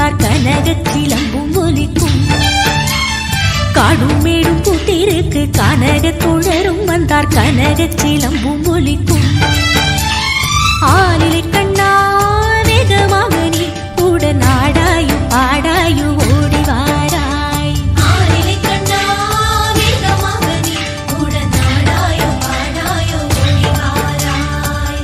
வந்தார் கனகச் சிலம்பும் ஒலிக்கும். காடும் மேடும் பூத்திருக்கு கனகத் தோழரும் வந்தார் கனகச் சிலம்பும் ஒலிக்கும். ஆலிலை கண்ணா வேகமாக நீ கூட நாடாயு பாடாயு ஓடி வாராய். ஆலிலை கண்ணா வேகமாக நீ கூட நாடாயு பாடாயு ஓடி வாராய்.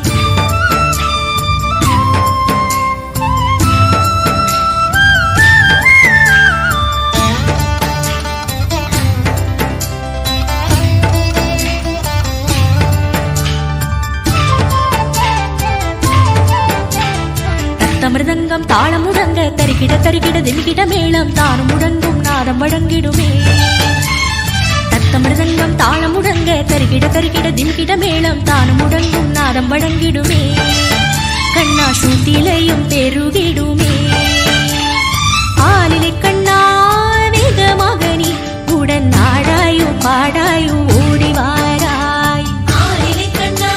மிருதங்கம் தாளம் முழங்க தரிக்கிட தரிக்கிட திமிக்கிட மேளம் தானும் முழங்கும் நாதம் வழங்கிடுமே. தத்த மிருதங்கம் தாளம் முழங்க தரிக்கிட தரிக்கிட திமிக்கிட மேளம் தானும் முழங்கும் நாதம் வழங்கிடுமே. கண்ணா சூட்டிலையும் பெருகிடுமே. ஆலிலை கண்ணா வேகமாக நீ உடன் நாடாயு பாடாயு ஓடி வாராய். ஆலிலை கண்ணா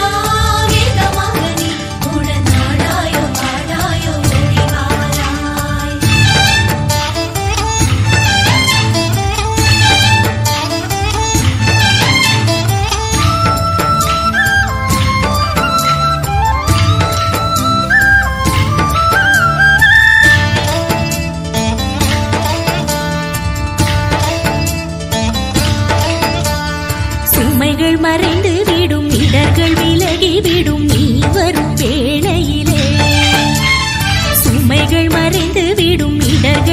வேகமாக நீ உடன் நாடாயு பாடாயு ஓடி வாராய். சுமைகள் மறைந்து விடும் இடர்கள் விலகி விடும் நீ வரும் வேளையிலே. சுமைகள் மறைந்து விடும் இடர்கள்